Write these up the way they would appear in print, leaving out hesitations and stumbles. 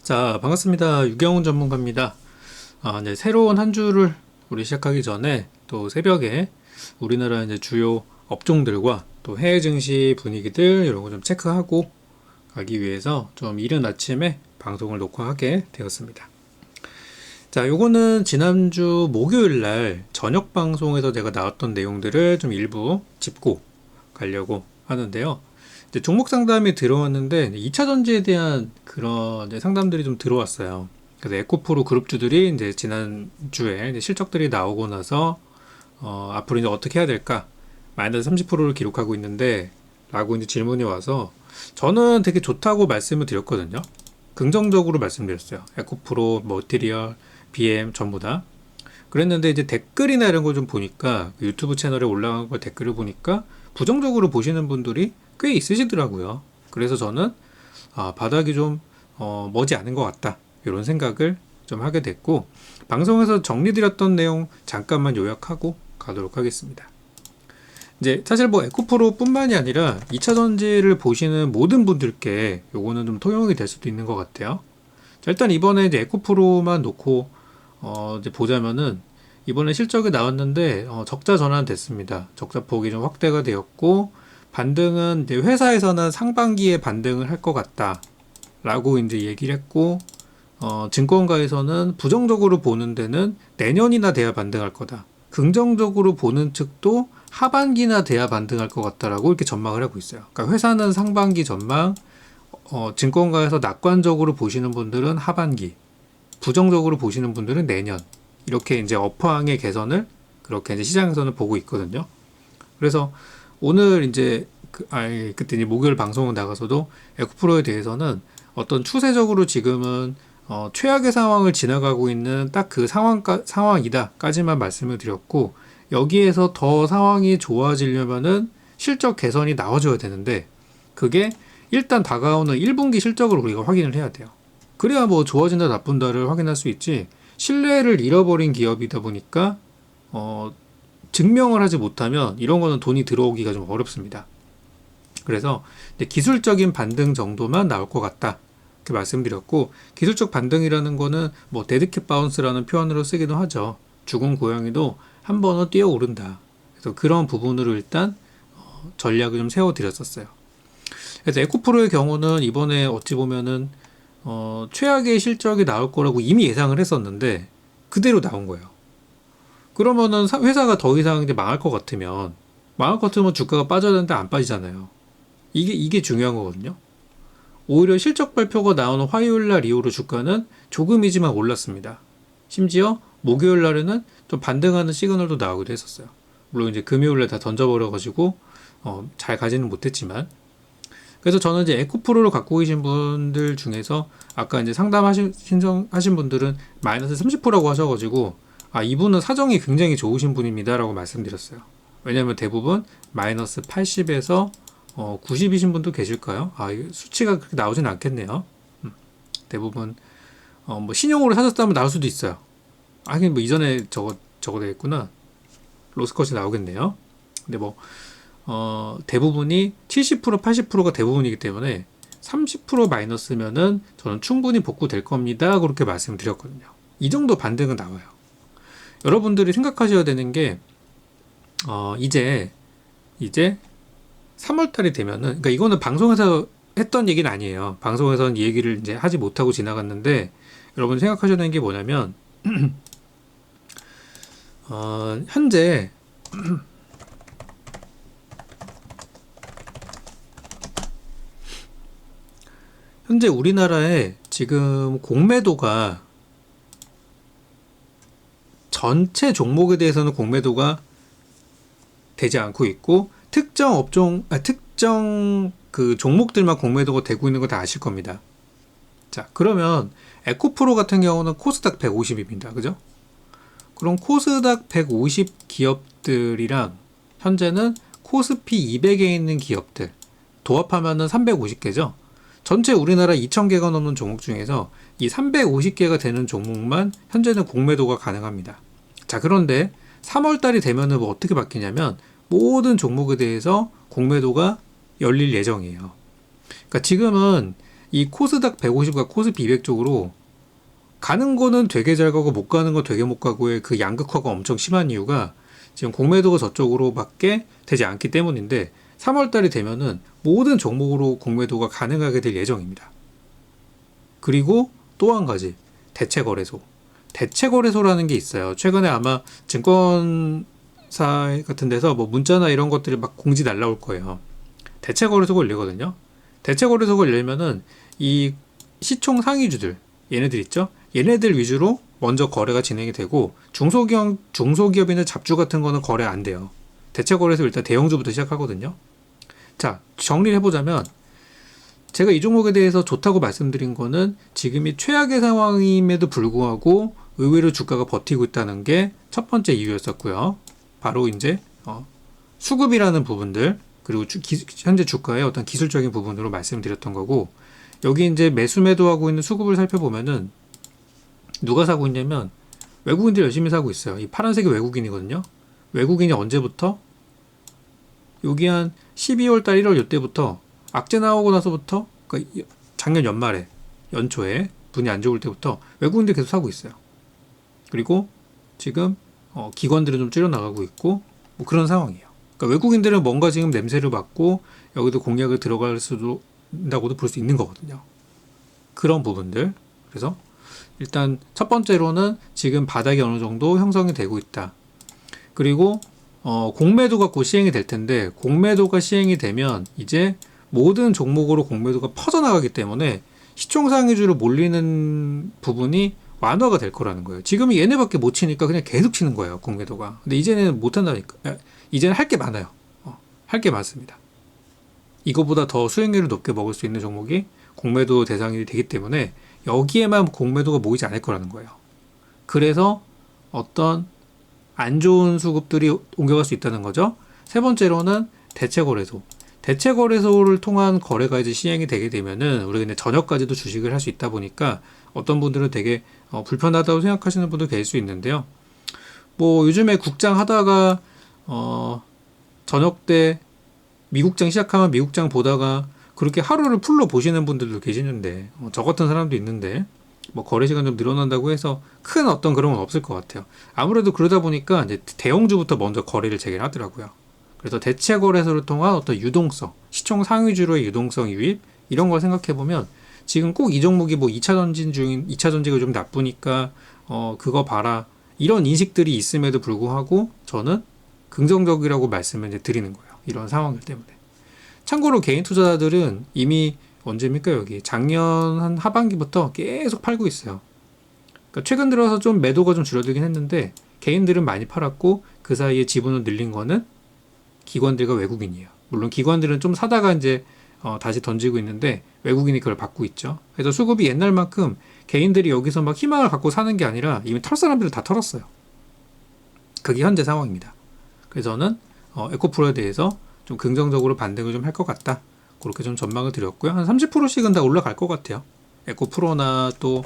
자, 반갑습니다. 유경훈 전문가입니다. 네, 새로운 한 주를 우리 시작하기 전에 또 새벽에 우리나라 이제 주요 업종들과 또 해외 증시 분위기들 이런 거 좀 체크하고 가기 위해서 좀 이른 아침에 방송을 녹화하게 되었습니다. 자, 요거는 지난주 목요일 날 저녁 방송에서 제가 나왔던 내용들을 좀 일부 짚고 가려고 하는데요. 이제 종목 상담이 들어왔는데 2차 전지에 대한 그런 이제 상담들이 좀 들어왔어요. 그래서 에코프로 그룹주들이 이제 지난주에 이제 실적들이 나오고 나서 앞으로 이제 어떻게 해야 될까? 마이너스 30%를 기록하고 있는데 라고 이제 질문이 와서 저는 되게 좋다고 말씀을 드렸거든요. 긍정적으로 말씀드렸어요. 에코프로, 머티리얼, BM 전부 다. 그랬는데 이제 댓글이나 이런 걸 좀 보니까 유튜브 채널에 올라간 거 댓글을 보니까 부정적으로 보시는 분들이 꽤 있으시더라고요. 그래서 저는 바닥이 좀 머지 않은 것 같다 이런 생각을 좀 하게 됐고, 방송에서 정리드렸던 내용 잠깐만 요약하고 가도록 하겠습니다. 이제 사실 뭐 에코프로 뿐만이 아니라 2차 전지를 보시는 모든 분들께 요거는 좀 통용이 될 수도 있는 것 같아요. 자, 일단 이번에 이제 에코프로만 놓고 이제 보자면은 이번에 실적이 나왔는데 적자 전환됐습니다. 적자폭이 좀 확대가 되었고, 반등은 이제 회사에서는 상반기에 반등을 할 것 같다 라고 이제 얘기를 했고, 증권가에서는 부정적으로 보는 데는 내년이나 돼야 반등할 거다, 긍정적으로 보는 측도 하반기나 돼야 반등할 것 같다라고 이렇게 전망을 하고 있어요. 그러니까 회사는 상반기 전망, 증권가에서 낙관적으로 보시는 분들은 하반기, 부정적으로 보시는 분들은 내년, 이렇게 이제 업황의 개선을 그렇게 이제 시장에서는 보고 있거든요. 그래서 오늘 이제 그때 이제 목요일 방송 나가서도 에코프로에 대해서는 어떤 추세적으로 지금은 최악의 상황을 지나가고 있는 딱 그 상황이다까지만 말씀을 드렸고, 여기에서 더 상황이 좋아지려면은 실적 개선이 나와줘야 되는데, 그게 일단 다가오는 1분기 실적을 우리가 확인을 해야 돼요. 그래야 뭐 좋아진다 나쁜다를 확인할 수 있지, 신뢰를 잃어버린 기업이다 보니까 증명을 하지 못하면 이런 거는 돈이 들어오기가 좀 어렵습니다. 그래서 기술적인 반등 정도만 나올 것 같다 이렇게 말씀드렸고, 기술적 반등이라는 거는 뭐 데드캣 바운스라는 표현으로 쓰기도 하죠. 죽은 고양이도 한 번은 뛰어오른다. 그래서 그런 부분으로 일단 전략을 좀 세워드렸었어요. 그래서 에코프로의 경우는 이번에 어찌 보면은 최악의 실적이 나올 거라고 이미 예상을 했었는데 그대로 나온 거예요. 그러면은 회사가 더 이상 이제 망할 것 같으면 주가가 빠져야 되는데 안 빠지잖아요. 이게 중요한 거거든요. 오히려 실적 발표가 나오는 화요일 날 이후로 주가는 조금이지만 올랐습니다. 심지어 목요일 날에는 좀 반등하는 시그널도 나오기도 했었어요. 물론 이제 금요일 날 다 던져버려가지고 잘 가지는 못했지만, 그래서 저는 이제 에코프로를 갖고 계신 분들 중에서 아까 이제 신청하신 분들은 마이너스 30%라고 하셔가지고 이분은 사정이 굉장히 좋으신 분입니다라고 말씀드렸어요. 왜냐하면 대부분 마이너스 80에서 90이신 분도 계실까요? 수치가 그렇게 나오진 않겠네요. 대부분 뭐 신용으로 사셨다면 나올 수도 있어요. 하긴 뭐 이전에 저거 되겠구나. 로스컷이 나오겠네요. 근데 뭐 대부분이 70% 80%가 대부분이기 때문에 30% 마이너스면은 저는 충분히 복구될 겁니다 그렇게 말씀드렸거든요. 이 정도 반등은 나와요. 여러분들이 생각하셔야 되는 게 이제 3월달이 되면은, 그러니까 이거는 방송에서 했던 얘기는 아니에요. 방송에서는 이 얘기를 이제 하지 못하고 지나갔는데, 여러분 생각하셔야 되는 게 뭐냐면 현재 우리나라에 지금 공매도가 전체 종목에 대해서는 공매도가 되지 않고 있고, 특정 그 종목들만 공매도가 되고 있는 거 다 아실 겁니다. 자, 그러면 에코프로 같은 경우는 코스닥 150입니다. 그죠? 그럼 코스닥 150 기업들이랑 현재는 코스피 200에 있는 기업들 도합하면은 350개죠. 전체 우리나라 2,000개가 넘는 종목 중에서 이 350개가 되는 종목만 현재는 공매도가 가능합니다. 자, 그런데 3월달이 되면은 뭐 어떻게 바뀌냐면 모든 종목에 대해서 공매도가 열릴 예정이에요. 그러니까 지금은 이 코스닥 150과 코스피 200 쪽으로 가는 거는 되게 잘 가고 못 가는 거 되게 못 가고의 그 양극화가 엄청 심한 이유가 지금 공매도가 저쪽으로밖에 되지 않기 때문인데 3월 달이 되면은 모든 종목으로 공매도가 가능하게 될 예정입니다. 그리고 또 한 가지, 대체거래소. 대체거래소라는 게 있어요. 최근에 아마 증권사 같은 데서 뭐 문자나 이런 것들이 막 공지 날라올 거예요. 대체거래소가 열리거든요. 대체거래소가 열리면은 이 시총 상위주들, 얘네들 있죠? 얘네들 위주로 먼저 거래가 진행이 되고 중소기업이나 잡주 같은 거는 거래 안 돼요. 대체거래소 일단 대형주부터 시작하거든요. 자, 정리를 해보자면 제가 이 종목에 대해서 좋다고 말씀드린 거는 지금이 최악의 상황임에도 불구하고 의외로 주가가 버티고 있다는 게 첫 번째 이유였었고요. 바로 이제 수급이라는 부분들 그리고 현재 주가의 어떤 기술적인 부분으로 말씀드렸던 거고, 여기 이제 매수 매도하고 있는 수급을 살펴보면은 누가 사고 있냐면 외국인들 열심히 사고 있어요. 이 파란색이 외국인이거든요. 외국인이 언제부터? 여기 한 12월 달 1월 이때부터 악재 나오고 나서부터, 그러니까 작년 연말에 연초에 분이 안 좋을 때부터 외국인들 계속 사고 있어요. 그리고 지금 기관들은 좀 줄여나가고 있고 뭐 그런 상황이에요. 그러니까 외국인들은 뭔가 지금 냄새를 맡고 여기도 공략을 들어갈 수도 있다고도 볼 수 있는 거거든요. 그런 부분들. 그래서 일단 첫 번째로는 지금 바닥이 어느 정도 형성이 되고 있다. 그리고 공매도가 곧 시행이 될 텐데, 공매도가 시행이 되면 이제 모든 종목으로 공매도가 퍼져나가기 때문에 시총상위주로 몰리는 부분이 완화가 될 거라는 거예요. 지금은 얘네밖에 못 치니까 그냥 계속 치는 거예요, 공매도가. 근데 이제는 못 한다니까. 이제는 할 게 많아요. 할 게 많습니다. 이거보다 더 수익률을 높게 먹을 수 있는 종목이 공매도 대상이 되기 때문에 여기에만 공매도가 모이지 않을 거라는 거예요. 그래서 어떤 안 좋은 수급들이 옮겨갈 수 있다는 거죠. 세 번째로는 대체거래소. 대체거래소를 통한 거래가 이제 시행이 되게 되면은 우리가 이제 저녁까지도 주식을 할 수 있다 보니까 어떤 분들은 되게 불편하다고 생각하시는 분도 계실 수 있는데요. 뭐 요즘에 국장 하다가 저녁 때 미국장 시작하면 미국장 보다가 그렇게 하루를 풀로 보시는 분들도 계시는데 저 같은 사람도 있는데 뭐 거래 시간 좀 늘어난다고 해서 큰 어떤 그런 건 없을 것 같아요. 아무래도 그러다 보니까 이제 대형주부터 먼저 거래를 재개하더라고요. 그래서 대체 거래소를 통한 어떤 유동성, 시총 상위주로의 유동성 유입 이런 걸 생각해 보면 지금 꼭 이 종목이 뭐 2차 전지가 좀 나쁘니까 그거 봐라 이런 인식들이 있음에도 불구하고 저는 긍정적이라고 말씀을 이제 드리는 거예요. 이런 상황들 때문에. 참고로 개인 투자자들은 이미 언제입니까? 여기 작년 한 하반기부터 계속 팔고 있어요. 그러니까 최근 들어서 좀 매도가 좀 줄어들긴 했는데 개인들은 많이 팔았고 그 사이에 지분을 늘린 거는 기관들과 외국인이에요. 물론 기관들은 좀 사다가 이제 다시 던지고 있는데 외국인이 그걸 받고 있죠. 그래서 수급이 옛날만큼 개인들이 여기서 막 희망을 갖고 사는 게 아니라 이미 털 사람들은 다 털었어요. 그게 현재 상황입니다. 그래서 저는 에코프로에 대해서 좀 긍정적으로 반등을 좀 할 것 같다. 그렇게 좀 전망을 드렸고요. 한 30%씩은 다 올라갈 것 같아요. 에코프로나 또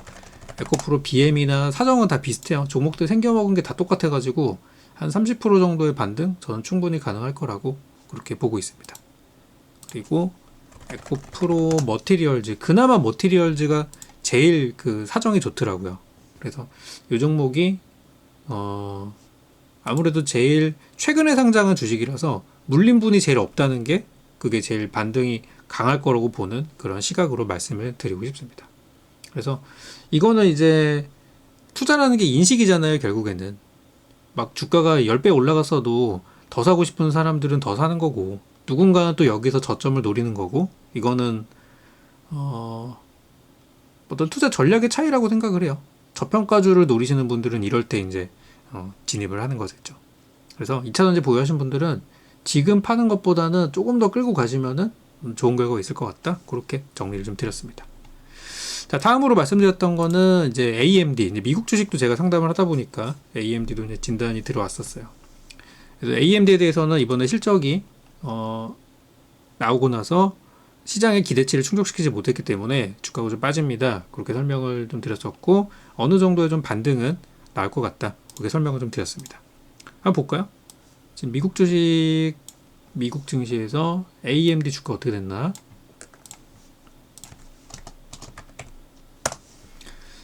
에코프로 BM이나 사정은 다 비슷해요. 종목들 생겨먹은 게 다 똑같아가지고 한 30% 정도의 반등 저는 충분히 가능할 거라고 그렇게 보고 있습니다. 그리고 에코프로 머티리얼즈, 그나마 머티리얼즈가 제일 그 사정이 좋더라고요. 그래서 이 종목이 아무래도 제일 최근에 상장한 주식이라서 물림분이 제일 없다는 게 그게 제일 반등이 강할 거라고 보는 그런 시각으로 말씀을 드리고 싶습니다. 그래서 이거는 이제 투자라는 게 인식이잖아요. 결국에는 막 주가가 10배 올라갔어도 더 사고 싶은 사람들은 더 사는 거고 누군가는 또 여기서 저점을 노리는 거고, 이거는 어떤 투자 전략의 차이라고 생각을 해요. 저평가주를 노리시는 분들은 이럴 때 이제 진입을 하는 거겠죠. 그래서 2차전지 보유하신 분들은 지금 파는 것보다는 조금 더 끌고 가시면은 좋은 결과가 있을 것 같다. 그렇게 정리를 좀 드렸습니다. 자, 다음으로 말씀드렸던 거는 이제 AMD, 이제 미국 주식도 제가 상담을 하다 보니까 AMD도 이제 진단이 들어왔었어요. 그래서 AMD에 대해서는 이번에 실적이 나오고 나서 시장의 기대치를 충족시키지 못했기 때문에 주가가 좀 빠집니다. 그렇게 설명을 좀 드렸었고, 어느 정도의 좀 반등은 나올 것 같다. 그렇게 설명을 좀 드렸습니다. 한번 볼까요? 지금 미국 주식, 미국 증시에서 AMD 주가 어떻게 됐나?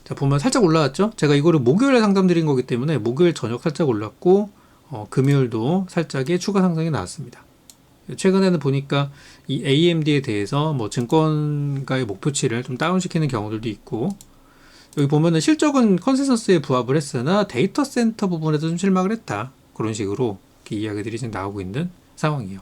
자, 보면 살짝 올라왔죠? 제가 이거를 목요일에 상담드린 거기 때문에 목요일 저녁 살짝 올랐고, 금요일도 살짝의 추가 상승이 나왔습니다. 최근에는 보니까 이 AMD에 대해서 뭐 증권가의 목표치를 좀 다운시키는 경우들도 있고, 여기 보면은 실적은 컨센서스에 부합을 했으나 데이터 센터 부분에서 좀 실망을 했다. 그런 식으로 이렇게 이야기들이 지금 나오고 있는 상황이에요.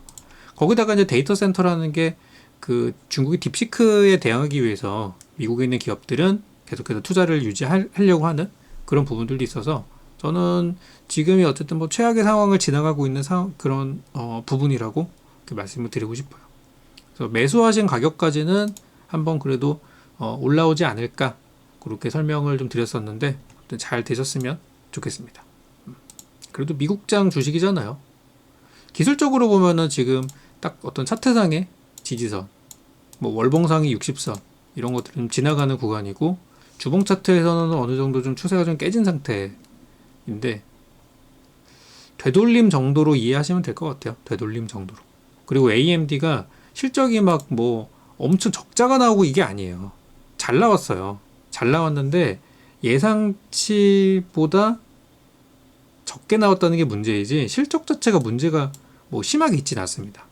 거기다가 이제 데이터 센터라는 게 그 중국이 딥시크에 대응하기 위해서 미국에 있는 기업들은 계속해서 투자를 유지하려고 하는 그런 부분들도 있어서 저는 지금이 어쨌든 뭐 최악의 상황을 지나가고 있는 그런 부분이라고 말씀을 드리고 싶어요. 그래서 매수하신 가격까지는 한번 그래도 올라오지 않을까 그렇게 설명을 좀 드렸었는데 잘 되셨으면 좋겠습니다. 그래도 미국장 주식이잖아요. 기술적으로 보면은 지금 딱 어떤 차트상의 지지선, 뭐 월봉상의 60선 이런 것들은 좀 지나가는 구간이고 주봉 차트에서는 어느 정도 좀 추세가 좀 깨진 상태인데 되돌림 정도로 이해하시면 될 것 같아요. 되돌림 정도로. 그리고 AMD가 실적이 막 뭐 엄청 적자가 나오고 이게 아니에요. 잘 나왔어요. 잘 나왔는데 예상치보다 적게 나왔다는 게 문제이지 실적 자체가 문제가 뭐 심하게 있진 않습니다.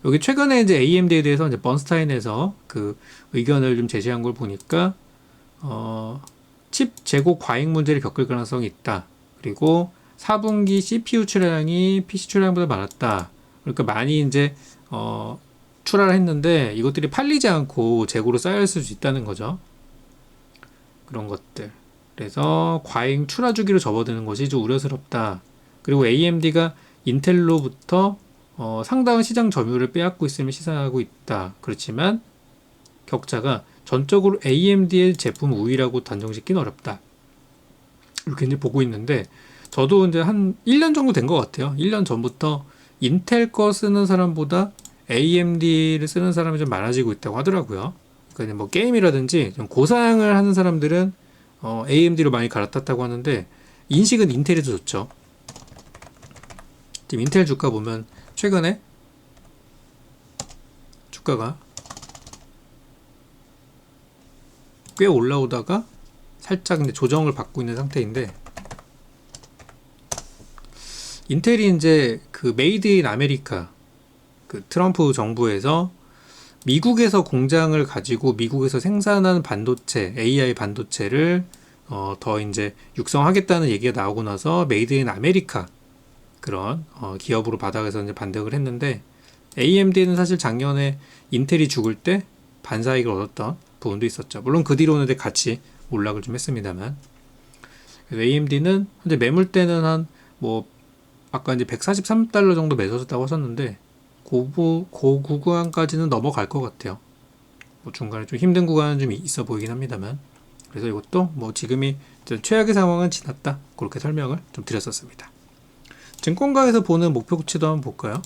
여기 최근에 이제 AMD에 대해서 이제 번스타인에서 그 의견을 좀 제시한 걸 보니까 칩 재고 과잉 문제를 겪을 가능성이 있다. 그리고 4분기 CPU 출하량이 PC 출하량보다 많았다. 그러니까 많이 이제 출하를 했는데 이것들이 팔리지 않고 재고로 쌓여 있을 수 있다는 거죠. 그런 것들. 그래서 과잉 출하 주기로 접어드는 것이 좀 우려스럽다. 그리고 AMD가 인텔로부터 상당한 시장 점유율을 빼앗고 있음을 시사하고 있다. 그렇지만 격차가 전적으로 AMD의 제품 우위라고 단정짓기는 어렵다. 이렇게 이제 보고 있는데 저도 이제 한 1년 정도 된 것 같아요. 1년 전부터 인텔 거 쓰는 사람보다 AMD를 쓰는 사람이 좀 많아지고 있다고 하더라고요. 그러니까 뭐 게임이라든지 좀 고사양을 하는 사람들은 AMD로 많이 갈아탔다고 하는데 인식은 인텔이 더 좋죠. 지금 인텔 주가 보면 최근에 주가가 꽤 올라오다가 살짝 이제 조정을 받고 있는 상태인데 인텔이 이제 그 메이드 인 아메리카 그 트럼프 정부에서 미국에서 공장을 가지고 미국에서 생산한 반도체, AI 반도체를 더 이제 육성하겠다는 얘기가 나오고 나서 메이드 인 아메리카 그런 기업으로 바닥에서 이제 반등을 했는데 AMD는 사실 작년에 인텔이 죽을 때 반사이익을 얻었던 부분도 있었죠. 물론 그 뒤로는 같이 올락을 좀 했습니다만 AMD는 현재 매물대는 한 뭐 아까 이제 143달러 정도 매수했다고 하셨는데 그 구간까지는 넘어갈 것 같아요. 뭐 중간에 좀 힘든 구간은 좀 있어 보이긴 합니다만 그래서 이것도 뭐 지금이 최악의 상황은 지났다 그렇게 설명을 좀 드렸었습니다. 증권가에서 보는 목표치도 한번 볼까요?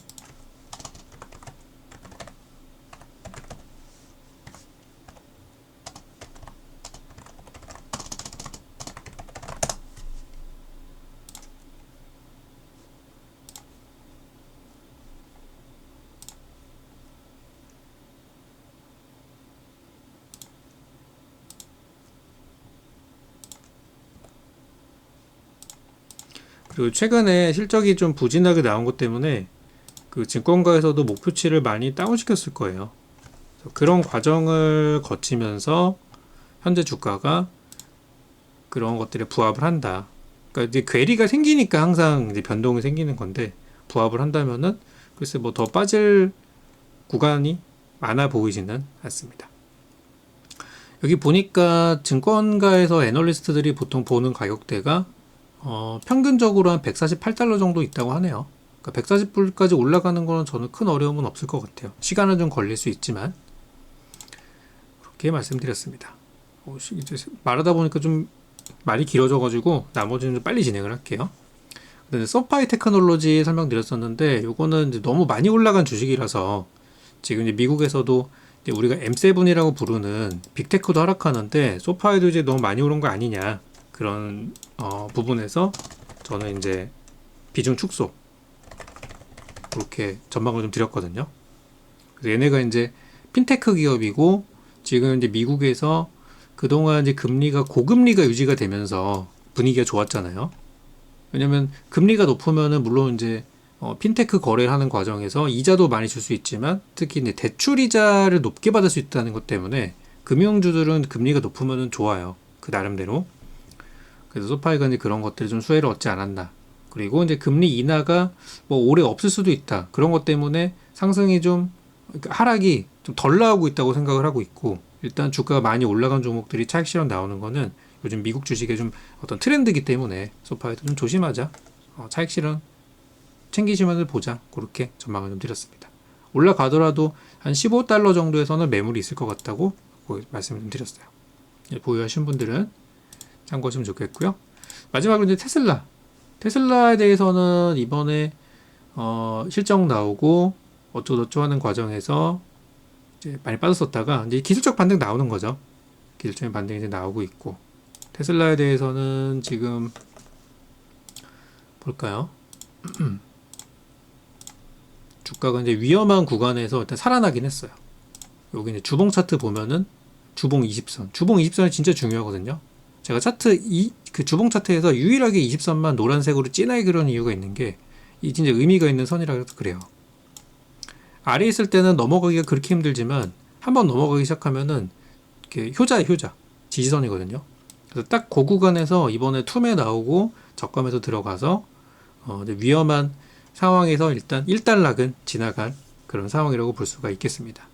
그리고 최근에 실적이 좀 부진하게 나온 것 때문에 그 증권가에서도 목표치를 많이 다운시켰을 거예요. 그런 과정을 거치면서 현재 주가가 그런 것들에 부합을 한다. 그러니까 이제 괴리가 생기니까 항상 이제 변동이 생기는 건데 부합을 한다면은 글쎄 뭐 더 빠질 구간이 많아 보이지는 않습니다. 여기 보니까 증권가에서 애널리스트들이 보통 보는 가격대가 평균적으로 한 148달러 정도 있다고 하네요. 그러니까 140불까지 올라가는 거는 저는 큰 어려움은 없을 것 같아요. 시간은 좀 걸릴 수 있지만 그렇게 말씀드렸습니다. 이제 말하다 보니까 좀 말이 길어져가지고 나머지는 좀 빨리 진행을 할게요. 서파이 테크놀로지 설명드렸었는데 이거는 이제 너무 많이 올라간 주식이라서 지금 이제 미국에서도 이제 우리가 M7이라고 부르는 빅테크도 하락하는데 소파이도 이제 너무 많이 오른 거 아니냐 그런 부분에서 저는 이제 비중 축소 그렇게 전망을 좀 드렸거든요. 그래서 얘네가 이제 핀테크 기업이고 지금 이제 미국에서 그동안 이제 금리가 고금리가 유지가 되면서 분위기가 좋았잖아요. 왜냐면 금리가 높으면은 물론 이제 핀테크 거래를 하는 과정에서 이자도 많이 줄 수 있지만 특히 이제 대출 이자를 높게 받을 수 있다는 것 때문에 금융주들은 금리가 높으면은 좋아요. 그 나름대로. 그래서 소파이가 이제 그런 것들이 좀 수혜를 얻지 않았나. 그리고 이제 금리 인하가 뭐 오래 없을 수도 있다. 그런 것 때문에 상승이 좀 하락이 좀 덜 나오고 있다고 생각을 하고 있고, 일단 주가가 많이 올라간 종목들이 차익 실현 나오는 거는 요즘 미국 주식의 좀 어떤 트렌드이기 때문에 소파이도 좀 조심하자. 차익 실현 챙기시면서 보자. 그렇게 전망을 좀 드렸습니다. 올라가더라도 한 15달러 정도에서는 매물이 있을 것 같다고 말씀을 좀 드렸어요. 보유하신 분들은 참고하시면 좋겠고요. 마지막으로 이제 테슬라에 대해서는 이번에 실적 나오고 어쩌고저쩌고 하는 과정에서 이제 많이 빠졌었다가 이제 기술적 반등 나오는 거죠. 기술적인 반등이 이제 나오고 있고, 테슬라에 대해서는 지금 볼까요? 주가가 이제 위험한 구간에서 일단 살아나긴 했어요. 여기 이제 주봉 차트 보면은 주봉 20선이 진짜 중요하거든요. 제가 그 주봉 차트에서 유일하게 20선만 노란색으로 진하게 그려놓은 이유가 있는 게, 이 진짜 의미가 있는 선이라 해서 그래요. 아래에 있을 때는 넘어가기가 그렇게 힘들지만 한번 넘어가기 시작하면은 이렇게 효자예요, 효자. 지지선이거든요. 그래서 딱 그 구간에서 이번에 툼에 나오고 저감에서 들어가서 이제 위험한 상황에서 일단 1단락은 지나간 그런 상황이라고 볼 수가 있겠습니다.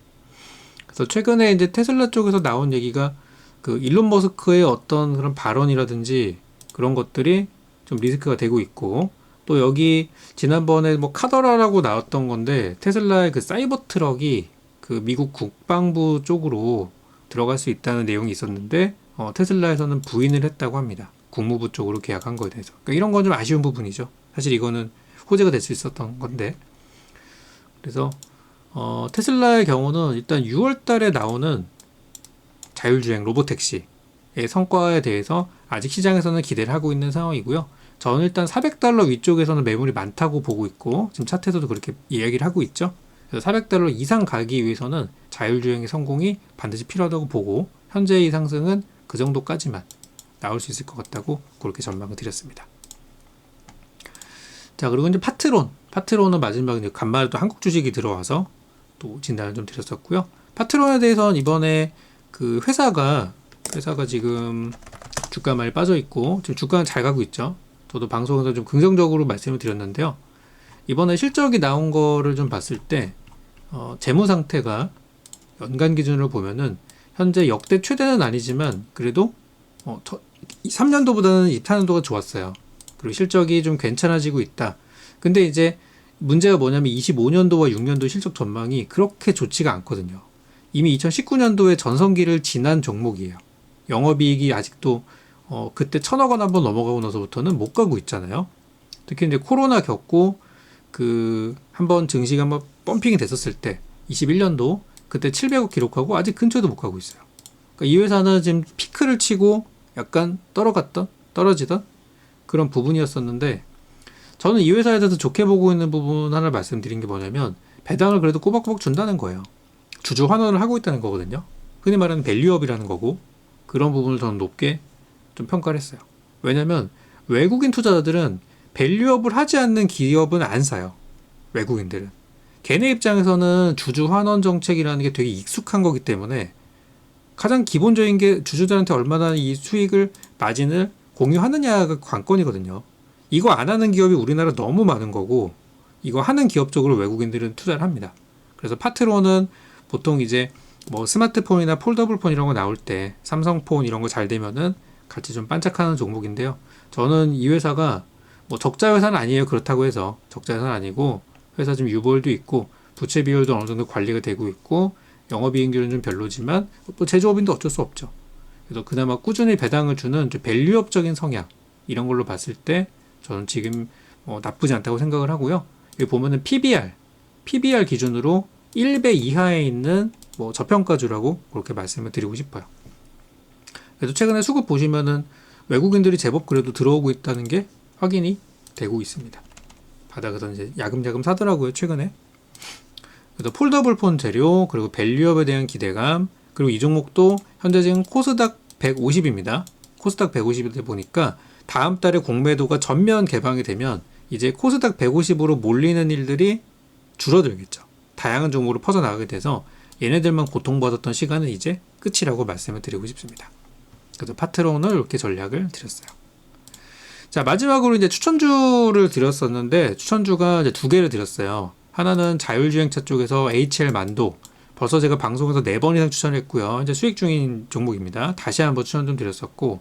그래서 최근에 이제 테슬라 쪽에서 나온 얘기가 그 일론 머스크의 어떤 그런 발언이라든지 그런 것들이 좀 리스크가 되고 있고, 또 여기 지난번에 뭐 카더라라고 나왔던 건데 테슬라의 그 사이버 트럭이 그 미국 국방부 쪽으로 들어갈 수 있다는 내용이 있었는데 테슬라에서는 부인을 했다고 합니다. 국무부 쪽으로 계약한 거에 대해서. 그러니까 이런 건 좀 아쉬운 부분이죠. 사실 이거는 호재가 될 수 있었던 건데. 그래서 테슬라의 경우는 일단 6월 달에 나오는 자율주행 로보택시의 성과에 대해서 아직 시장에서는 기대를 하고 있는 상황이고요. 저는 일단 400달러 위쪽에서는 매물이 많다고 보고 있고, 지금 차트에서도 그렇게 이야기를 하고 있죠. 그래서 400달러 이상 가기 위해서는 자율주행의 성공이 반드시 필요하다고 보고, 현재의 상승은 그 정도까지만 나올 수 있을 것 같다고 그렇게 전망을 드렸습니다. 자, 그리고 이제 파트론은 마지막에 이제 간만에 또 한국 주식이 들어와서 또 진단을 좀 드렸었고요. 파트론에 대해서는 이번에 그 회사가 지금 주가 많이 빠져 있고 지금 주가는 잘 가고 있죠. 저도 방송에서 좀 긍정적으로 말씀을 드렸는데요. 이번에 실적이 나온 거를 좀 봤을 때 재무 상태가 연간 기준으로 보면은 현재 역대 최대는 아니지만 그래도 3년도보다는 24년도가 좋았어요. 그리고 실적이 좀 괜찮아지고 있다. 근데 이제 문제가 뭐냐면 25년도와 6년도 실적 전망이 그렇게 좋지가 않거든요. 이미 2019년도에 전성기를 지난 종목이에요. 영업이익이 아직도 그때 1,000억 원 한번 넘어가고 나서부터는 못 가고 있잖아요. 특히 이제 코로나 겪고 그 한번 증시가 한번 펌핑이 됐었을 때 21년도 그때 700억 기록하고 아직 근처에도 못 가고 있어요. 그러니까 이 회사는 지금 피크를 치고 약간 떨어지던 그런 부분이었었는데, 저는 이 회사에 대해서 좋게 보고 있는 부분 하나 말씀드린 게 뭐냐면 배당을 그래도 꼬박꼬박 준다는 거예요. 주주 환원을 하고 있다는 거거든요. 흔히 말하는 밸류업이라는 거고, 그런 부분을 저는 높게 좀 평가를 했어요. 왜냐면 외국인 투자자들은 밸류업을 하지 않는 기업은 안 사요. 외국인들은. 걔네 입장에서는 주주 환원 정책이라는 게 되게 익숙한 거기 때문에 가장 기본적인 게 주주들한테 얼마나 이 수익을 마진을 공유하느냐가 관건이거든요. 이거 안 하는 기업이 우리나라 너무 많은 거고, 이거 하는 기업 쪽으로 외국인들은 투자를 합니다. 그래서 파트론은 보통 이제 뭐 스마트폰이나 폴더블폰 이런 거 나올 때 삼성폰 이런 거 잘 되면은 같이 좀 반짝하는 종목인데요. 저는 이 회사가 뭐 적자 회사는 아니에요. 그렇다고 해서 적자 회사는 아니고, 회사 지금 유보율도 있고 부채 비율도 어느 정도 관리가 되고 있고 영업이익률은 좀 별로지만 또 제조업인도 어쩔 수 없죠. 그래서 그나마 꾸준히 배당을 주는 좀 밸류업적인 성향, 이런 걸로 봤을 때 저는 지금 나쁘지 않다고 생각을 하고요. 여기 보면은 PBR 기준으로 1배 이하에 있는 뭐 저평가주라고 그렇게 말씀을 드리고 싶어요. 그래서 최근에 수급 보시면은 외국인들이 제법 그래도 들어오고 있다는 게 확인이 되고 있습니다. 바닥에서 이제 야금야금 사더라고요, 최근에. 그래서 폴더블 폰 재료, 그리고 밸류업에 대한 기대감, 그리고 이 종목도 현재 지금 코스닥 150입니다. 코스닥 150이 보니까 다음 달에 공매도가 전면 개방이 되면 이제 코스닥 150으로 몰리는 일들이 줄어들겠죠. 다양한 종목으로 퍼져나가게 돼서 얘네들만 고통받았던 시간은 이제 끝이라고 말씀을 드리고 싶습니다. 그래서 파트론을 이렇게 전략을 드렸어요. 자, 마지막으로 이제 추천주를 드렸었는데 추천주가 이제 두 개를 드렸어요. 하나는 자율주행차 쪽에서 HL 만도, 벌써 제가 방송에서 4번 이상 추천했고요. 이제 수익 중인 종목입니다. 다시 한번 추천 좀 드렸었고,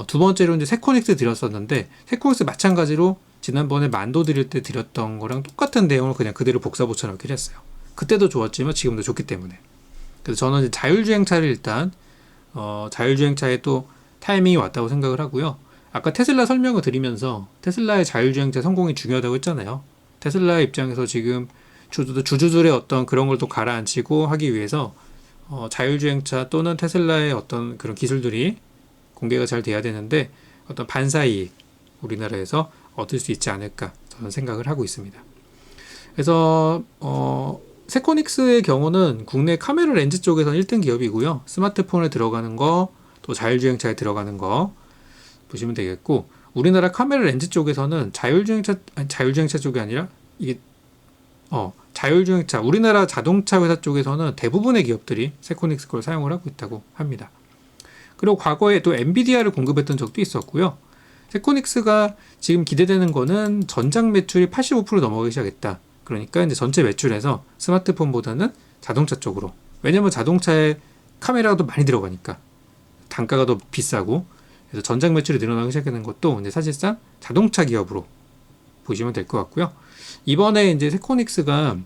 두 번째로 이제 세코닉스 드렸었는데, 세코닉스 마찬가지로 지난번에 만도 드릴 때 드렸던 거랑 똑같은 내용을 그냥 그대로 복사 붙여넣기를 했어요. 그때도 좋았지만 지금도 좋기 때문에. 그래서 저는 이제 자율주행차를 일단, 자율주행차에 또 타이밍이 왔다고 생각을 하고요. 아까 테슬라 설명을 드리면서 테슬라의 자율주행차 성공이 중요하다고 했잖아요. 테슬라의 입장에서 지금 주주들의 어떤 그런 걸 또 가라앉히고 하기 위해서 자율주행차 또는 테슬라의 어떤 그런 기술들이 공개가 잘 돼야 되는데 어떤 반사이익 우리나라에서 얻을 수 있지 않을까 저는 생각을 하고 있습니다. 그래서 세코닉스의 경우는 국내 카메라 렌즈 쪽에서는 1등 기업이고요. 스마트폰에 들어가는 거, 또 자율주행차에 들어가는 거 보시면 되겠고, 우리나라 카메라 렌즈 쪽에서는 자율주행차 쪽이 아니라 이게 자율주행차, 우리나라 자동차 회사 쪽에서는 대부분의 기업들이 세코닉스 걸 사용을 하고 있다고 합니다. 그리고 과거에 또 엔비디아를 공급했던 적도 있었고요. 세코닉스가 지금 기대되는 거는 전장 매출이 85% 넘어가기 시작했다. 그러니까 이제 전체 매출에서 스마트폰보다는 자동차 쪽으로. 왜냐면 자동차에 카메라가 더 많이 들어가니까 단가가 더 비싸고, 그래서 전장 매출이 늘어나기 시작하는 것도 이제 사실상 자동차 기업으로 보시면 될 것 같고요. 이번에 이제 세코닉스가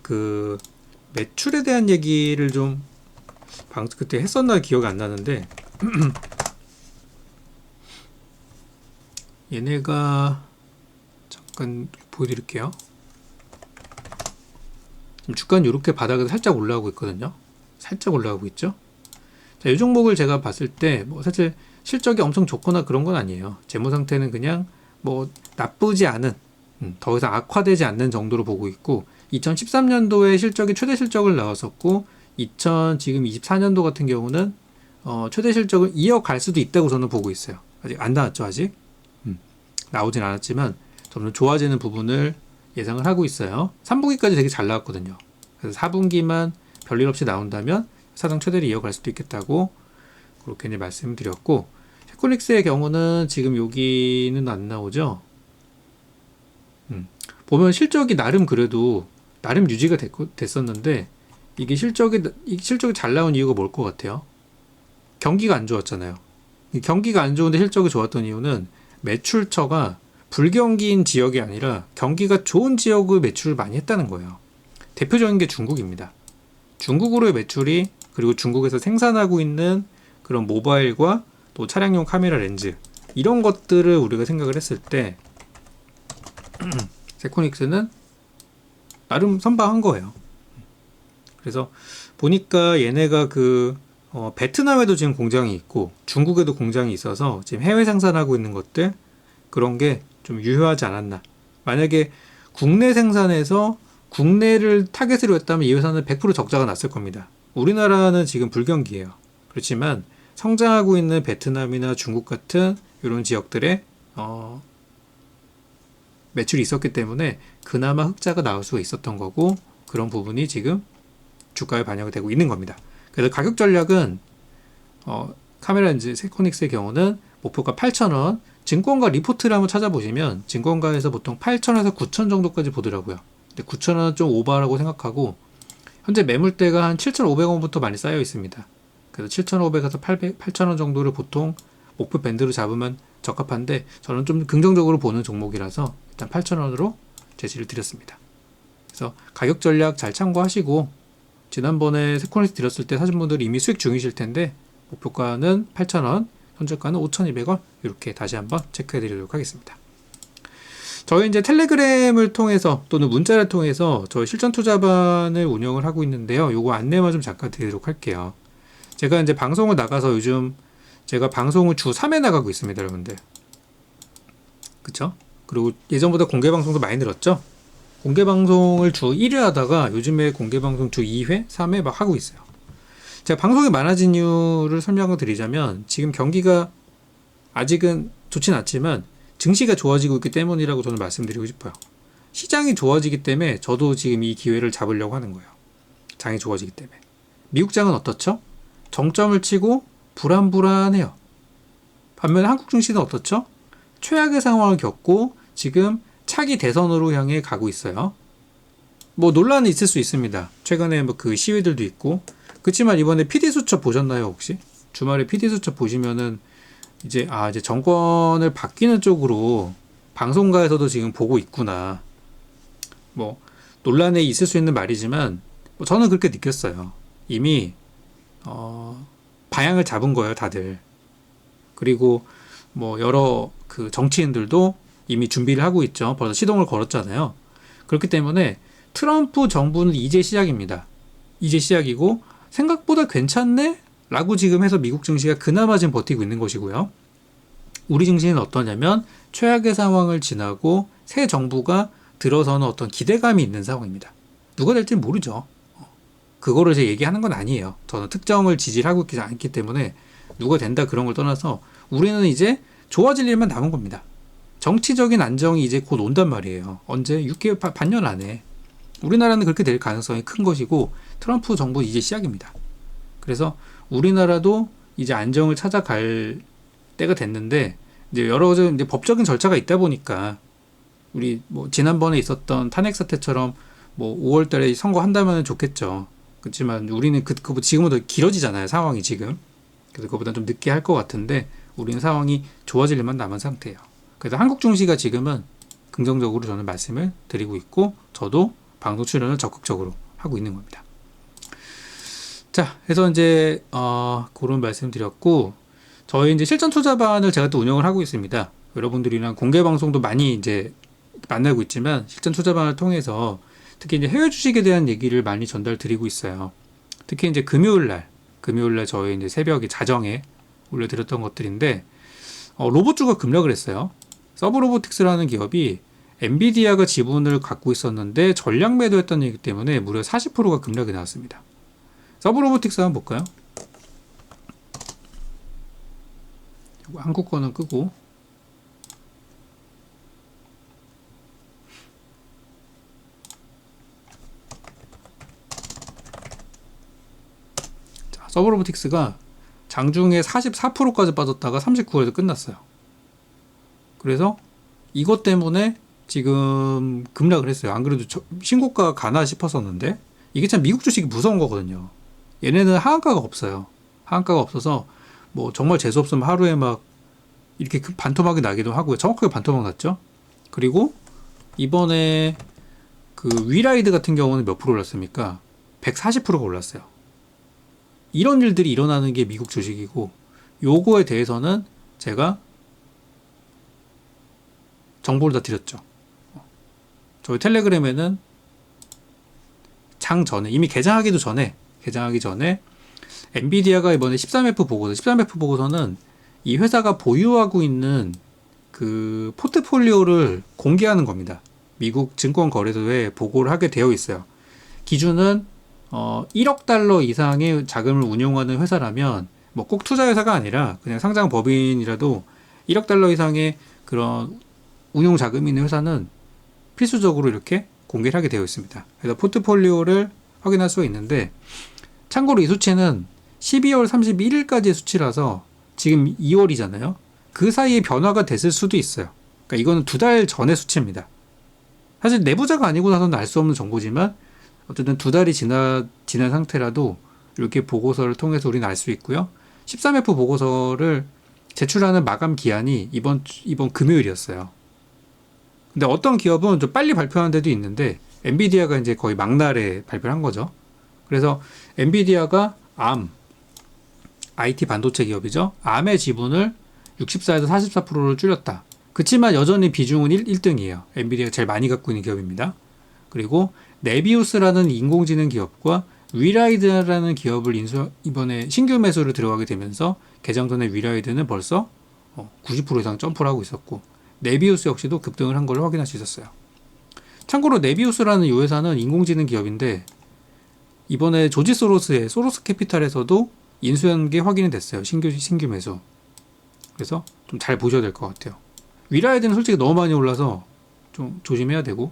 그 매출에 대한 얘기를 좀 그때 했었나 기억이 안 나는데 얘네가 잠깐 보여드릴게요. 지금 주가는 이렇게 바닥에서 살짝 올라오고 있거든요. 살짝 올라오고 있죠. 자, 이 종목을 제가 봤을 때 뭐 사실 실적이 엄청 좋거나 그런 건 아니에요. 재무 상태는 그냥 뭐 나쁘지 않은, 더 이상 악화되지 않는 정도로 보고 있고, 2013년도에 실적이 최대 실적을 나왔었고, 지금 24년도 같은 경우는 최대 실적을 이어갈 수도 있다고 저는 보고 있어요. 아직 안 나왔죠, 아직. 나오진 않았지만 점점 좋아지는 부분을 예상을 하고 있어요. 3분기까지 되게 잘 나왔거든요. 그래서 4분기만 별일 없이 나온다면 사상 최대를 이어갈 수도 있겠다고 그렇게 이제 말씀드렸고, 세코닉스의 경우는 지금 여기는 안 나오죠. 보면 실적이 나름 그래도 나름 유지가 됐었는데, 이게 실적이 잘 나온 이유가 뭘 것 같아요? 경기가 안 좋았잖아요. 경기가 안 좋은데 실적이 좋았던 이유는 매출처가 불경기인 지역이 아니라 경기가 좋은 지역의 매출을 많이 했다는 거예요. 대표적인 게 중국입니다. 중국으로의 매출이, 그리고 중국에서 생산하고 있는 그런 모바일과 또 차량용 카메라 렌즈, 이런 것들을 우리가 생각을 했을 때 세코닉스는 나름 선방한 거예요. 그래서 보니까 얘네가 베트남에도 지금 공장이 있고 중국에도 공장이 있어서 지금 해외 생산하고 있는 것들, 그런 게 좀 유효하지 않았나. 만약에 국내 생산에서 국내를 타겟으로 했다면 이 회사는 100% 적자가 났을 겁니다. 우리나라는 지금 불경기예요. 그렇지만 성장하고 있는 베트남이나 중국 같은 이런 지역들의 매출이 있었기 때문에 그나마 흑자가 나올 수가 있었던 거고, 그런 부분이 지금 주가에 반영이 되고 있는 겁니다. 그래서 가격 전략은 카메라 렌즈 세코닉스의 경우는 목표가 8,000원, 증권가 리포트를 한번 찾아보시면 증권가에서 보통 8,000원에서 9,000 정도까지 보더라고요. 근데 9,000원은 좀 오버라고 생각하고, 현재 매물대가 한 7,500원부터 많이 쌓여 있습니다. 그래서 7,500에서 8,000원 정도를 보통 목표 밴드로 잡으면 적합한데, 저는 좀 긍정적으로 보는 종목이라서 일단 8,000원으로 제시를 드렸습니다. 그래서 가격 전략 잘 참고하시고, 지난번에 세코닉스 드렸을 때 사신 분들이 이미 수익 중이실 텐데, 목표가는 8,000원, 현재가는 5,200원, 이렇게 다시 한번 체크해 드리도록 하겠습니다. 저희 이제 텔레그램을 통해서 또는 문자를 통해서 저희 실전 투자반을 운영을 하고 있는데요. 요거 안내만 좀 잠깐 드리도록 할게요. 제가 이제 방송을 나가서 요즘 제가 방송을 주 3회 나가고 있습니다, 여러분들. 그쵸? 그리고 예전보다 공개 방송도 많이 늘었죠? 공개 방송을 주 1회 하다가 요즘에 공개 방송 주 2회, 3회 막 하고 있어요. 제가 방송이 많아진 이유를 설명을 드리자면 지금 경기가 아직은 좋진 않지만 증시가 좋아지고 있기 때문이라고 저는 말씀드리고 싶어요. 시장이 좋아지기 때문에 저도 지금 이 기회를 잡으려고 하는 거예요. 장이 좋아지기 때문에. 미국 장은 어떻죠? 정점을 치고 불안불안해요. 반면에 한국 증시는 어떻죠? 최악의 상황을 겪고 지금 차기 대선으로 향해 가고 있어요. 뭐 논란이 있을 수 있습니다. 최근에 뭐 그 시위들도 있고. 그렇지만 이번에 PD 수첩 보셨나요, 혹시? 주말에 PD 수첩 보시면은 이제 정권을 바뀌는 쪽으로 방송가에서도 지금 보고 있구나. 뭐 논란에 있을 수 있는 말이지만 뭐 저는 그렇게 느꼈어요. 이미 방향을 잡은 거예요, 다들. 그리고 뭐 여러 그 정치인들도 이미 준비를 하고 있죠. 벌써 시동을 걸었잖아요. 그렇기 때문에 트럼프 정부는 이제 시작입니다. 이제 시작이고 생각보다 괜찮네? 라고 지금 해서 미국 증시가 그나마 지금 버티고 있는 것이고요. 우리 증시는 어떠냐면 최악의 상황을 지나고 새 정부가 들어서는 어떤 기대감이 있는 상황입니다. 누가 될지는 모르죠. 그거를 제가 얘기하는 건 아니에요. 저는 특정을 지지를 하고 있지 않기 때문에 누가 된다 그런 걸 떠나서 우리는 이제 좋아질 일만 남은 겁니다. 정치적인 안정이 이제 곧 온단 말이에요. 언제? 6개월, 반년 안에. 우리나라는 그렇게 될 가능성이 큰 것이고 트럼프 정부 이제 시작입니다. 그래서 우리나라도 이제 안정을 찾아갈 때가 됐는데 이제 여러 가지 이제 법적인 절차가 있다 보니까 우리 뭐 지난번에 있었던 탄핵 사태처럼 뭐 5월달에 선거한다면 좋겠죠. 그렇지만 우리는 그거 지금은 더 길어지잖아요, 상황이 지금. 그래서 그거보다 좀 늦게 할 것 같은데 우리는 상황이 좋아질 일만 남은 상태예요. 그래서 한국 증시가 지금은 긍정적으로 저는 말씀을 드리고 있고 저도 방송 출연을 적극적으로 하고 있는 겁니다. 자, 그래서 이제 그런 말씀 드렸고 저희 이제 실전 투자반을 제가 또 운영을 하고 있습니다. 여러분들이랑 공개 방송도 많이 이제 만나고 있지만 실전 투자반을 통해서 특히 이제 해외 주식에 대한 얘기를 많이 전달 드리고 있어요. 특히 이제 금요일 날 저희 이제 새벽에 자정에 올려드렸던 것들인데 로봇주가 급락을 했어요. 서브로보틱스라는 기업이 엔비디아가 지분을 갖고 있었는데 전량 매도했다는 얘기 때문에 무려 40%가 급락이 나왔습니다. 서브로보틱스 한번 볼까요? 한국 거는 끄고 자, 서브로보틱스가 장중에 44%까지 빠졌다가 39월에도 끝났어요. 그래서 이것 때문에 지금 급락을 했어요. 안 그래도 신고가가 가나 싶었었는데 이게 참 미국 주식이 무서운 거거든요. 얘네는 하한가가 없어요. 하한가가 없어서 뭐 정말 재수 없으면 하루에 막 이렇게 반토막이 나기도 하고요. 정확하게 반토막 났죠. 그리고 이번에 그 위라이드 같은 경우는 몇 프로 올랐습니까? 140%가 올랐어요. 이런 일들이 일어나는 게 미국 주식이고 요거에 대해서는 제가 정보를 다 드렸죠. 저희 텔레그램에는 장 전에 이미 개장하기 전에 엔비디아가 이번에 13F 보고서는 이 회사가 보유하고 있는 그 포트폴리오를 공개하는 겁니다. 미국 증권거래소에 보고를 하게 되어 있어요. 기준은 1억 달러 이상의 자금을 운용하는 회사라면 뭐 꼭 투자 회사가 아니라 그냥 상장 법인이라도 1억 달러 이상의 그런 운용 자금이 있는 회사는 필수적으로 이렇게 공개를 하게 되어 있습니다. 그래서 포트폴리오를 확인할 수가 있는데 참고로 이 수치는 12월 31일까지의 수치라서 지금 2월이잖아요. 그 사이에 변화가 됐을 수도 있어요. 그러니까 이거는 2달 전의 수치입니다. 사실 내부자가 아니고 나서는 알 수 없는 정보지만 어쨌든 2달이 지난 상태라도 이렇게 보고서를 통해서 우리는 알 수 있고요. 13F 보고서를 제출하는 마감 기한이 이번 금요일이었어요. 근데 어떤 기업은 좀 빨리 발표하는 데도 있는데 엔비디아가 이제 거의 막날에 발표를 한 거죠. 그래서 엔비디아가 IT 반도체 기업이죠. 암의 지분을 64에서 44%로 줄였다. 그렇지만 여전히 비중은 1등이에요. 엔비디아가 제일 많이 갖고 있는 기업입니다. 그리고 네비우스라는 인공지능 기업과 위라이드라는 기업을 이번에 신규 매수를 들어가게 되면서 개장 전에 위라이드는 벌써 90% 이상 점프를 하고 있었고 네비우스 역시도 급등을 한 걸로 확인할 수 있었어요. 참고로 네비우스라는 이 회사는 인공지능 기업인데 이번에 조지 소로스의 소로스 캐피탈에서도 인수한 게 확인이 됐어요. 신규 매수. 그래서 좀 잘 보셔야 될 것 같아요. 위라이드는 솔직히 너무 많이 올라서 좀 조심해야 되고,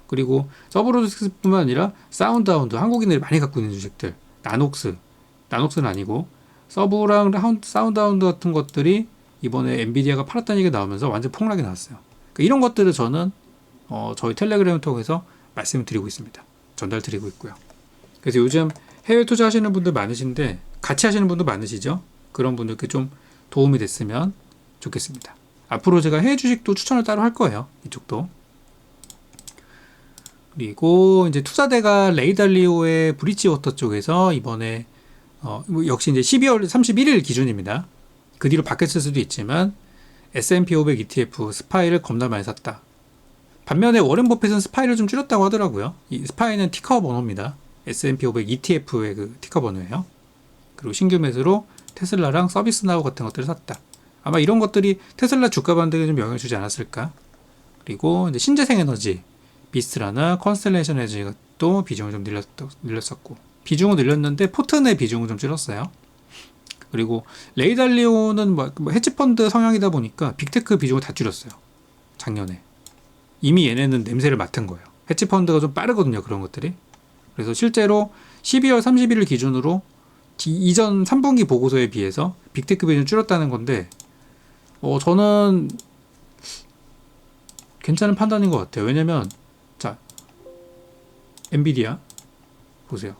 그리고 서브로직스뿐만 아니라 사운드하운드, 한국인들이 많이 갖고 있는 주식들, 나녹스는 아니고 서브랑 사운드하운드 같은 것들이 이번에 엔비디아가 팔았다는 얘기가 나오면서 완전 폭락이 나왔어요. 그러니까 이런 것들을 저는 저희 텔레그램을 통해서 말씀을 드리고 있습니다. 전달 드리고 있고요. 그래서 요즘 해외 투자하시는 분들 많으신데 같이 하시는 분도 많으시죠? 그런 분들께 좀 도움이 됐으면 좋겠습니다. 앞으로 제가 해외 주식도 추천을 따로 할 거예요. 이쪽도. 그리고 이제 투자대가 레이달리오의 브릿지워터 쪽에서 이번에 역시 이제 12월 31일 기준입니다. 그 뒤로 바뀌었을 수도 있지만 S&P 500 ETF 스파이를 겁나 많이 샀다. 반면에 워렌 버핏은 스파이를 좀 줄였다고 하더라고요. 이 스파이는 티커 번호입니다. S&P 500 ETF의 그 티커 번호예요. 그리고 신규 매수로 테슬라랑 서비스나우 같은 것들을 샀다. 아마 이런 것들이 테슬라 주가 반등에 좀 영향을 주지 않았을까. 그리고 이제 신재생에너지, 비스트라나 컨스텔레이션 에너지도 비중을 좀 늘렸었고, 비중을 늘렸는데 포트 내 비중을 좀 줄였어요. 그리고 레이달리오는 뭐 헤지펀드 성향이다 보니까 빅테크 비중을 다 줄였어요. 작년에. 이미 얘네는 냄새를 맡은 거예요. 헤지펀드가 좀 빠르거든요, 그런 것들이. 그래서 실제로 12월 31일 기준으로 이전 3분기 보고서에 비해서 빅테크 비중을 줄였다는 건데, 저는 괜찮은 판단인 것 같아요. 왜냐면, 자, 엔비디아 보세요.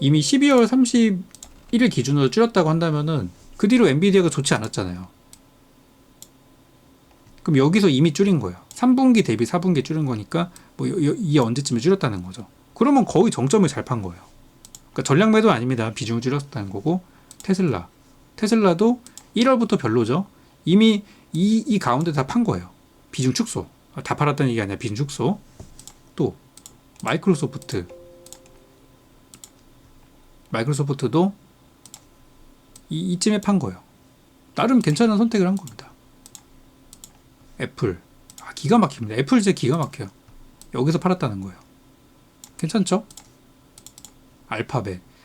이미 12월 31일 기준으로 줄였다고 한다면은 그 뒤로 엔비디아가 좋지 않았잖아요. 그럼 여기서 이미 줄인 거예요. 3분기 대비 4분기 줄인 거니까 뭐 이게 언제쯤에 줄였다는 거죠. 그러면 거의 정점을 잘 판 거예요. 그러니까 전략 매도 아닙니다. 비중을 줄였다는 거고. 테슬라도 1월부터 별로죠. 이미 이 가운데 다 판 거예요. 비중 축소. 다 팔았다는 얘기 아니라 비중 축소. 또 마이크로소프트도 이쯤에 판 거예요. 나름 괜찮은 선택을 한 겁니다. 애플. 기가 막힙니다. 애플 진짜 기가 막혀요. 여기서 팔았다는 거예요. 괜찮죠?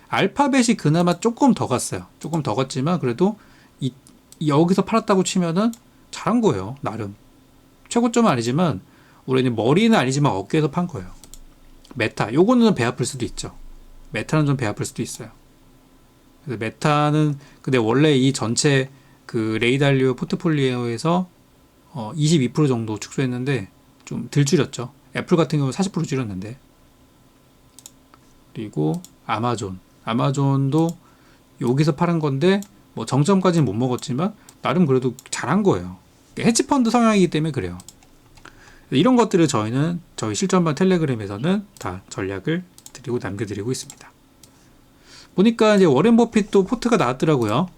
알파벳이 그나마 조금 더 갔어요. 조금 더 갔지만 그래도 여기서 팔았다고 치면은 잘한 거예요. 나름. 최고점은 아니지만 우리는 머리는 아니지만 어깨에서 판 거예요. 메타. 요거는 배 아플 수도 있죠. 메타는 좀 배 아플 수도 있어요. 그래서 메타는 근데 원래 이 전체 그 레이달리오 포트폴리오에서 22% 정도 축소했는데 좀 덜 줄였죠. 애플 같은 경우는 40% 줄였는데. 그리고 아마존도 여기서 팔은 건데 뭐 정점까지는 못 먹었지만 나름 그래도 잘한 거예요. 헤지펀드 성향이기 때문에 그래요. 이런 것들을 저희는 저희 실전반 텔레그램에서는 다 전략을 드리고 남겨드리고 있습니다. 보니까 이제 워렌 버핏도 포트가 나왔더라고요.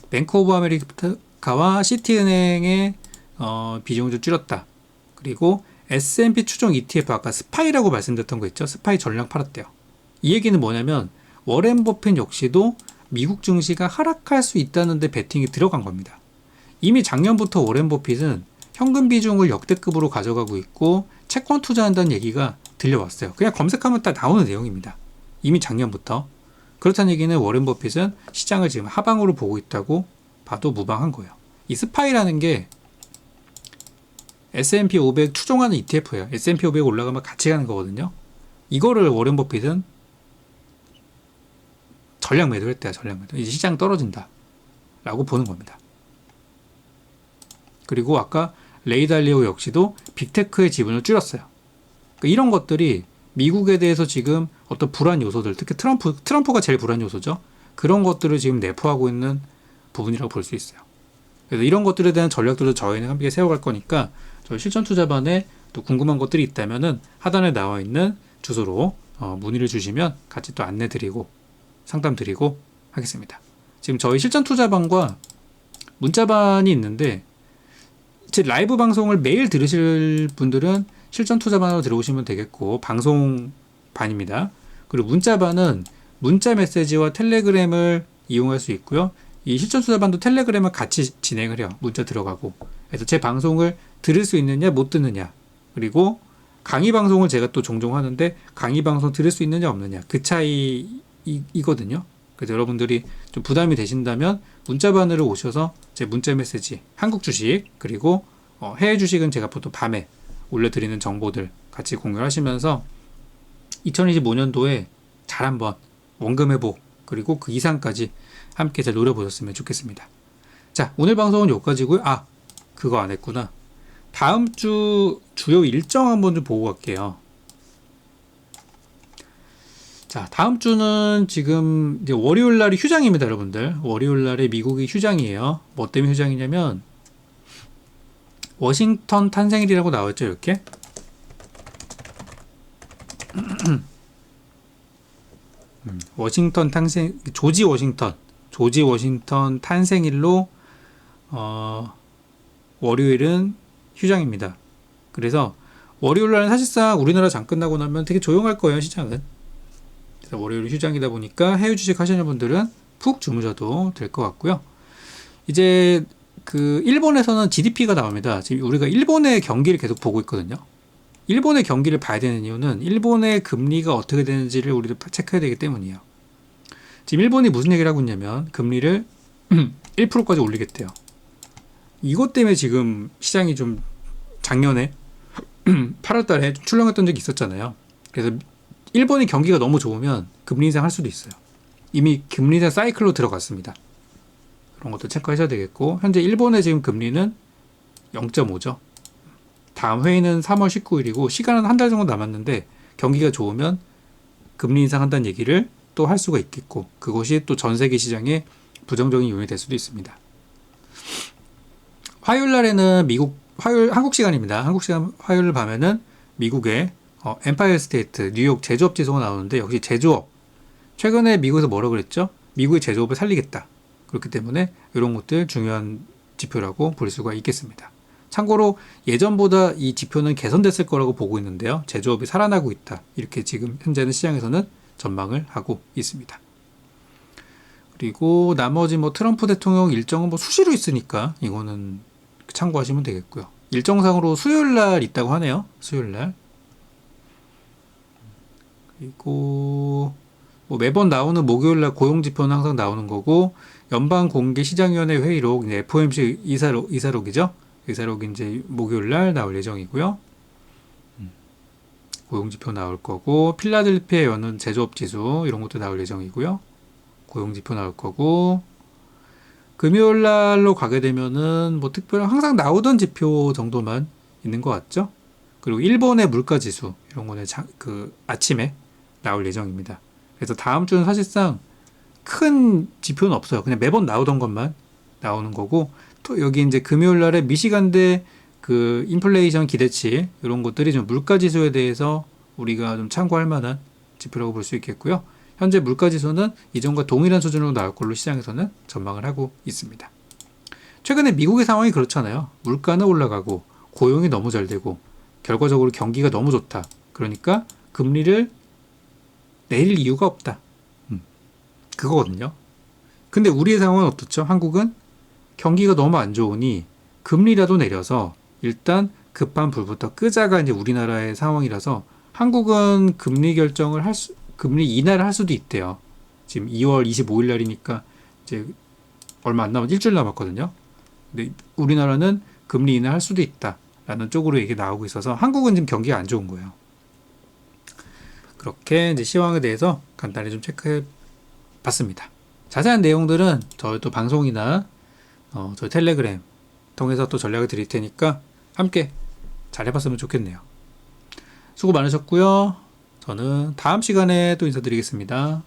뱅크 오브 아메리카와 시티은행의 비중을 좀 줄였다. 그리고 S&P 추종 ETF 아까 스파이라고 말씀드렸던 거 있죠. 스파이 전량 팔았대요. 이 얘기는 뭐냐면 워렌 버핏 역시도 미국 증시가 하락할 수 있다는데 베팅이 들어간 겁니다. 이미 작년부터 워렌 버핏은 현금 비중을 역대급으로 가져가고 있고 채권 투자한다는 얘기가 들려왔어요. 그냥 검색하면 딱 나오는 내용입니다. 이미 작년부터. 그렇다는 얘기는 워렌 버핏은 시장을 지금 하방으로 보고 있다고 봐도 무방한 거예요. 이 스파이라는 게 S&P 500 추종하는 ETF예요. S&P 500 올라가면 같이 가는 거거든요. 이거를 워렌 버핏은 전략 매도를 했대요. 전략 매도. 이제 시장 떨어진다 라고 보는 겁니다. 그리고 아까 레이달리오 역시도 빅테크의 지분을 줄였어요. 그러니까 이런 것들이 미국에 대해서 지금 어떤 불안 요소들, 특히 트럼프가 제일 불안 요소죠. 그런 것들을 지금 내포하고 있는 부분이라고 볼 수 있어요. 그래서 이런 것들에 대한 전략들을 저희는 함께 세워갈 거니까 저희 실전 투자반에 또 궁금한 것들이 있다면은 하단에 나와 있는 주소로 문의를 주시면 같이 또 안내 드리고 상담 드리고 하겠습니다. 지금 저희 실전 투자반과 문자반이 있는데 제 라이브 방송을 매일 들으실 분들은 실전 투자반으로 들어오시면 되겠고 방송반입니다. 그리고 문자반은 문자 메시지와 텔레그램을 이용할 수 있고요. 이 실전 투자반도 텔레그램을 같이 진행을 해요. 문자 들어가고. 그래서 제 방송을 들을 수 있느냐 못 듣느냐 그리고 강의 방송을 제가 또 종종 하는데 강의 방송 들을 수 있느냐 없느냐 그 차이이거든요. 그래서 여러분들이 좀 부담이 되신다면 문자반으로 오셔서 제 문자 메시지 한국 주식 그리고 해외 주식은 제가 보통 밤에 올려드리는 정보들 같이 공유하시면서 2025년도에 잘 한번 원금 회복 그리고 그 이상까지 함께 잘 노려보셨으면 좋겠습니다. 자, 오늘 방송은 여기까지고요. 아, 그거 안 했구나. 다음 주 주요 일정 한번 좀 보고 갈게요. 자, 다음 주는 지금 이제 월요일 날이 휴장입니다, 여러분들. 월요일 날에 미국이 휴장이에요. 뭐 때문에 휴장이냐면 워싱턴 탄생일이라고 나왔죠, 이렇게. 워싱턴 탄생, 조지 워싱턴 탄생일로 월요일은 휴장입니다. 그래서 월요일 날은 사실상 우리나라 장 끝나고 나면 되게 조용할 거예요, 시장은. 그래서 월요일 휴장이다 보니까 해외 주식 하시는 분들은 푹 주무셔도 될 것 같고요. 이제 그 일본에서는 GDP가 나옵니다. 지금 우리가 일본의 경기를 계속 보고 있거든요. 일본의 경기를 봐야 되는 이유는 일본의 금리가 어떻게 되는지를 우리도 체크해야 되기 때문이에요. 지금 일본이 무슨 얘기를 하고 있냐면 금리를 1%까지 올리겠대요. 이것 때문에 지금 시장이 좀 작년에 8월 달에 출렁했던 적이 있었잖아요. 그래서 일본이 경기가 너무 좋으면 금리 인상 할 수도 있어요. 이미 금리 인상 사이클로 들어갔습니다. 그런 것도 체크하셔야 되겠고, 현재 일본의 지금 금리는 0.5죠. 다음 회의는 3월 19일이고 시간은 한 달 정도 남았는데 경기가 좋으면 금리 인상한다는 얘기를 또 할 수가 있겠고, 그것이 또 전 세계 시장에 부정적인 요인이 될 수도 있습니다. 화요일 날에는 한국 시간입니다. 한국 시간 화요일 밤에는 미국의 엠파이어 스테이트 뉴욕 제조업 지수가 나오는데, 역시 제조업, 최근에 미국에서 뭐라고 그랬죠? 미국의 제조업을 살리겠다. 그렇기 때문에 이런 것들 중요한 지표라고 볼 수가 있겠습니다. 참고로 예전보다 이 지표는 개선됐을 거라고 보고 있는데요. 제조업이 살아나고 있다. 이렇게 지금 현재는 시장에서는 전망을 하고 있습니다. 그리고 나머지 뭐 트럼프 대통령 일정은 뭐 수시로 있으니까 이거는 참고하시면 되겠고요. 일정상으로 수요일 날 있다고 하네요. 수요일 날. 그리고 뭐 매번 나오는 목요일 날 고용 지표는 항상 나오는 거고, 연방공개시장위원회 회의록, FOMC 이사록이죠. 의사록이 이제 목요일 날 나올 예정이고요. 고용지표 나올 거고, 필라델피아 여는 제조업 지수 이런 것도 나올 예정이고요. 고용지표 나올 거고, 금요일 날로 가게 되면은 뭐 특별히 항상 나오던 지표 정도만 있는 것 같죠. 그리고 일본의 물가 지수 이런 거는 그 아침에 나올 예정입니다. 그래서 다음 주는 사실상 큰 지표는 없어요. 그냥 매번 나오던 것만 나오는 거고, 또 여기 이제 금요일 날에 미시간대 그 인플레이션 기대치 이런 것들이 좀 물가 지수에 대해서 우리가 좀 참고할 만한 지표라고 볼 수 있겠고요. 현재 물가 지수는 이전과 동일한 수준으로 나올 걸로 시장에서는 전망을 하고 있습니다. 최근에 미국의 상황이 그렇잖아요. 물가는 올라가고 고용이 너무 잘 되고 결과적으로 경기가 너무 좋다. 그러니까 금리를 내릴 이유가 없다. 그거거든요. 근데 우리의 상황은 어떻죠? 한국은 경기가 너무 안 좋으니 금리라도 내려서 일단 급한 불부터 끄자가 이제 우리나라의 상황이라서, 한국은 금리 결정을 금리 인하를 할 수도 있대요. 지금 2월 25일 날이니까 이제 얼마 안 일주일 남았거든요. 근데 우리나라는 금리 인하를 할 수도 있다라는 쪽으로 얘기 나오고 있어서 한국은 지금 경기가 안 좋은 거예요. 그렇게 이제 시황에 대해서 간단히 좀 체크해 봤습니다. 자세한 내용들은 저희 또 방송이나 저희 텔레그램 통해서 또 전략을 드릴 테니까 함께 잘 해봤으면 좋겠네요. 수고 많으셨고요. 저는 다음 시간에 또 인사드리겠습니다.